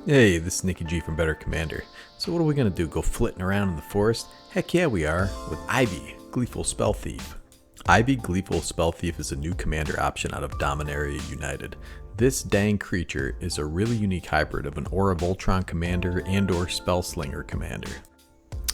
Hey, this is Nicky G from Better Commander. So what are we going to do, go flitting around in the forest? Heck yeah we are, with Ivy, Gleeful Spellthief. Ivy Gleeful Spellthief is a new commander option out of Dominaria United. This dang creature is a really unique hybrid of an Aura Voltron commander and or Spellslinger commander.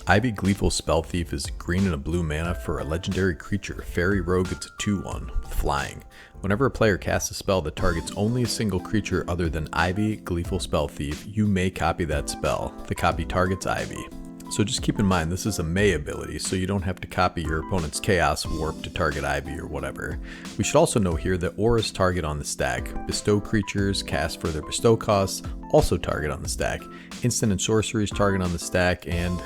Ivy Gleeful Spellthief is green and a blue mana for a legendary creature, Faerie Rogue. It's a 2/1 with flying. Whenever a player casts a spell that targets only a single creature other than Ivy Gleeful Spellthief, you may copy that spell. The copy targets Ivy. So just keep in mind this is a May ability, so you don't have to copy your opponent's Chaos Warp to target Ivy or whatever. We should also know here that auras target on the stack. Bestow creatures cast for their bestow costs also target on the stack. Instant and sorceries target on the stack, and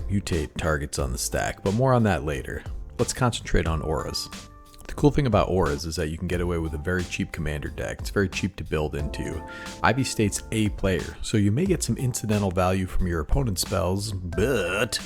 mutate targets on the stack, but more on that later. Let's concentrate on auras. The cool thing about auras is that you can get away with a very cheap commander deck. It's very cheap to build into. Ivy states a player, so you may get some incidental value from your opponent's spells, but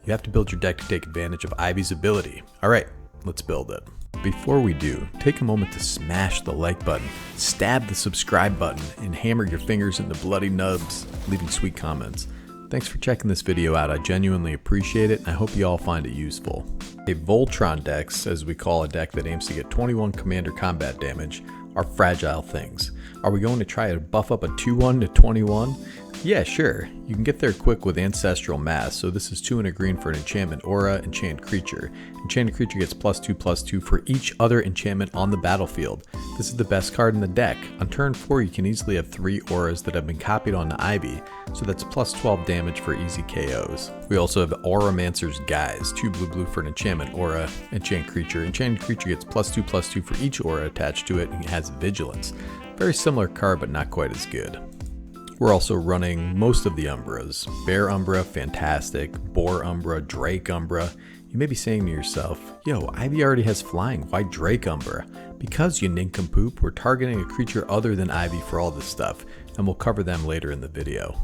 you have to build your deck to take advantage of Ivy's ability. Alright, let's build it. Before we do, take a moment to smash the like button, stab the subscribe button, and hammer your fingers into bloody nubs, leaving sweet comments. Thanks for checking this video out, I genuinely appreciate it and I hope you all find it useful. A Voltron decks, as we call a deck that aims to get 21 commander combat damage, are fragile things. Are we going to try to buff up a 2/1 to 21? Yeah, sure. You can get there quick with Ancestral Mass, so this is 2 and a green for an enchantment aura, enchant creature. Enchanted creature gets +2/+2 for each other enchantment on the battlefield. This is the best card in the deck. On turn 4 you can easily have 3 auras that have been copied onto Ivy, so that's +12 damage for easy KOs. We also have Auramancer's Guise, 2 blue for an enchantment aura, enchant creature. Enchanted creature gets +2/+2 for each aura attached to it and it has Vigilance. Very similar card but not quite as good. We're also running most of the Umbras. Bear Umbra, fantastic. Boar Umbra, Drake Umbra. You may be saying to yourself, yo, Ivy already has flying, why Drake Umbra? Because, you nincompoop, we're targeting a creature other than Ivy for all this stuff, and we'll cover them later in the video.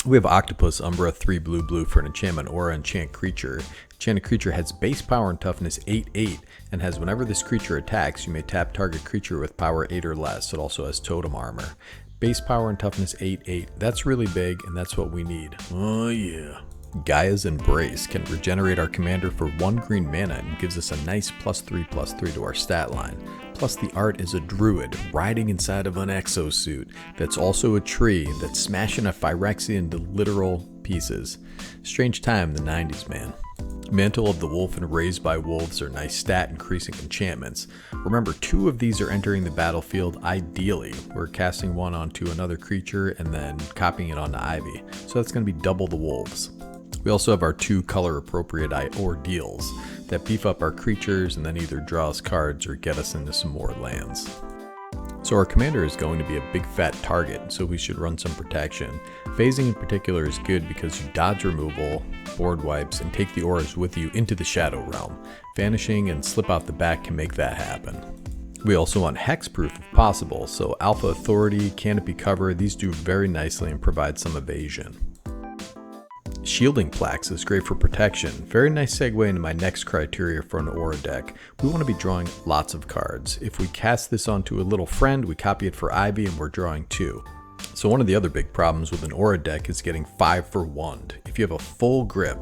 We have Octopus Umbra, 3 blue for an enchantment aura, enchant creature. Enchanted creature has base power and toughness 8/8, and has whenever this creature attacks, you may tap target creature with power 8 or less. It also has totem armor. Base power and toughness 8/8. That's really big, and that's what we need. Oh yeah. Gaia's Embrace can regenerate our commander for 1 green mana and gives us a nice +3/+3 to our stat line. Plus the art is a druid riding inside of an exosuit that's also a tree that's smashing a Phyrexia into literal pieces. Strange time in the 90s, man. Mantle of the Wolf and Raised by Wolves are nice stat increasing enchantments. Remember, 2 of these are entering the battlefield ideally. We're casting 1 onto another creature and then copying it onto Ivy. So that's going to be double the wolves. We also have our 2 color appropriate ordeals that beef up our creatures and then either draw us cards or get us into some more lands. So our commander is going to be a big fat target, so we should run some protection. Phasing in particular is good because you dodge removal, board wipes, and take the auras with you into the Shadow Realm. Vanishing and slip out the back can make that happen. We also want hexproof if possible, so Alpha Authority, Canopy Cover, these do very nicely and provide some evasion. Shielding Plaques is great for protection. Very nice segue into my next criteria for an aura deck. We want to be drawing lots of cards. If we cast this onto a little friend, we copy it for Ivy and we're drawing 2. So one of the other big problems with an aura deck is getting 5 for 1. If you have a full grip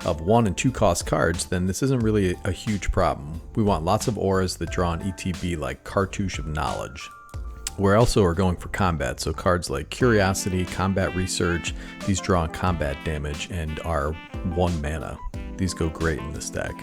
of 1 and 2 cost cards, then this isn't really a huge problem. We want lots of auras that draw an ETB like Cartouche of Knowledge. We also are going for combat, so cards like Curiosity, Combat Research, these draw on combat damage and are 1 mana. These go great in this deck.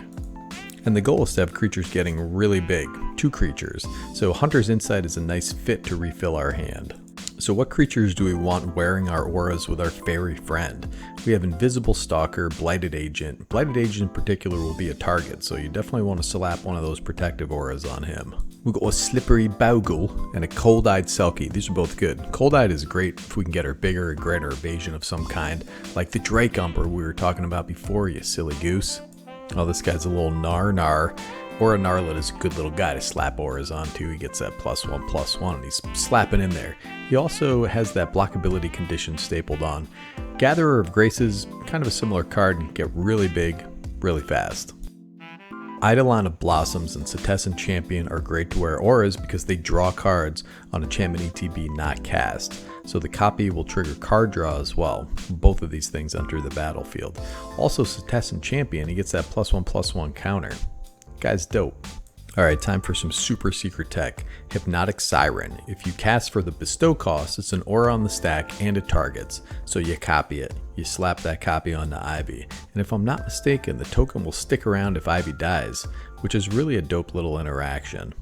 And the goal is to have creatures getting really big, 2 creatures, so Hunter's Insight is a nice fit to refill our hand. So what creatures do we want wearing our auras with our fairy friend? We have Invisible Stalker, Blighted Agent. Blighted Agent in particular will be a target, so you definitely want to slap one of those protective auras on him. We've got a Slippery Bogle and a Cold-Eyed Selkie. These are both good. Cold-Eyed is great if we can get her bigger or greater evasion of some kind, like the Drake Umbra we were talking about before, you silly goose. Oh, this guy's a little nar. Aura Gnarlet is a good little guy to slap auras onto. He gets that +1/+1 and he's slapping in there. He also has that blockability condition stapled on. Gatherer of Graces, kind of a similar card, and get really big, really fast. Eidolon of Blossoms and Setessan Champion are great to wear auras because they draw cards on enchantment ETB not cast. So the copy will trigger card draw as well. Both of these things enter the battlefield. Also Setessan Champion, he gets that +1/+1 counter. Guy's dope. Alright, time for some super secret tech. Hypnotic Siren. If you cast for the bestow cost, it's an aura on the stack and it targets. So you copy it. You slap that copy onto Ivy. And if I'm not mistaken, the token will stick around if Ivy dies, which is really a dope little interaction.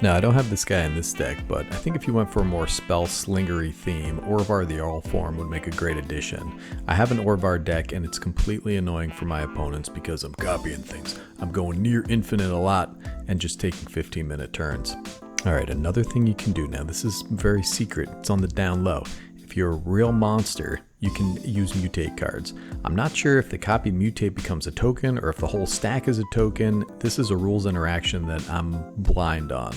Now, I don't have this guy in this deck, but I think if you went for a more spell slingery theme, Orvar the All form would make a great addition. I have an Orvar deck and it's completely annoying for my opponents because I'm copying things. I'm going near infinite a lot and just taking 15-minute turns. Alright, another thing you can do now, this is very secret, it's on the down low. If you're a real monster, you can use mutate cards. I'm not sure if the copy mutate becomes a token or if the whole stack is a token. This is a rules interaction that I'm blind on.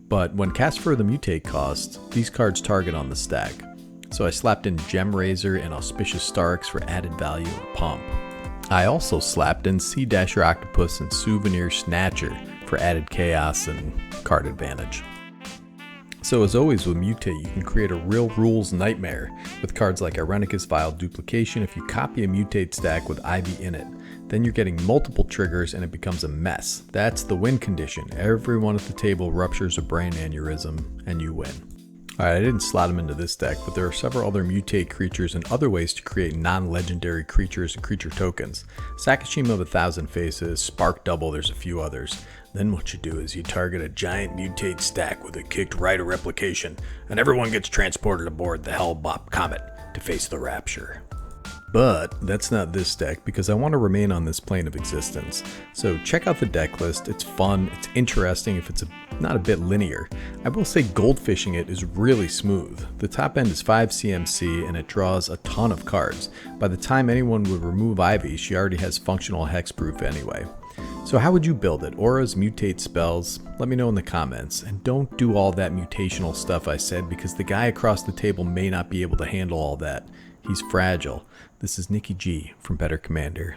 But when cast for the mutate cost, these cards target on the stack. So I slapped in Gem Razor and Auspicious Starks for added value and pump. I also slapped in Sea Dasher Octopus and Souvenir Snatcher for added chaos and card advantage. So as always with Mutate, you can create a real rules nightmare with cards like Irenicus Vial Duplication if you copy a Mutate stack with Ivy in it. Then you're getting multiple triggers and it becomes a mess. That's the win condition. Everyone at the table ruptures a brain aneurysm and you win. Alright, I didn't slot them into this deck, but there are several other Mutate creatures and other ways to create non-legendary creatures and creature tokens. Sakashima of 1,000 Faces, Spark Double, there's a few others. Then what you do is you target a giant Mutate stack with a kicked Rite of Replication, and everyone gets transported aboard the Hellbop Comet to face the Rapture. But that's not this deck because I want to remain on this plane of existence. So check out the deck list, it's fun, it's interesting if it's not a bit linear. I will say goldfishing it is really smooth. The top end is 5 CMC and it draws a ton of cards. By the time anyone would remove Ivy, she already has functional hexproof anyway. So how would you build it? Auras, mutate spells? Let me know in the comments. And don't do all that mutational stuff I said because the guy across the table may not be able to handle all that. He's fragile. This is Nikki G from Better Commander.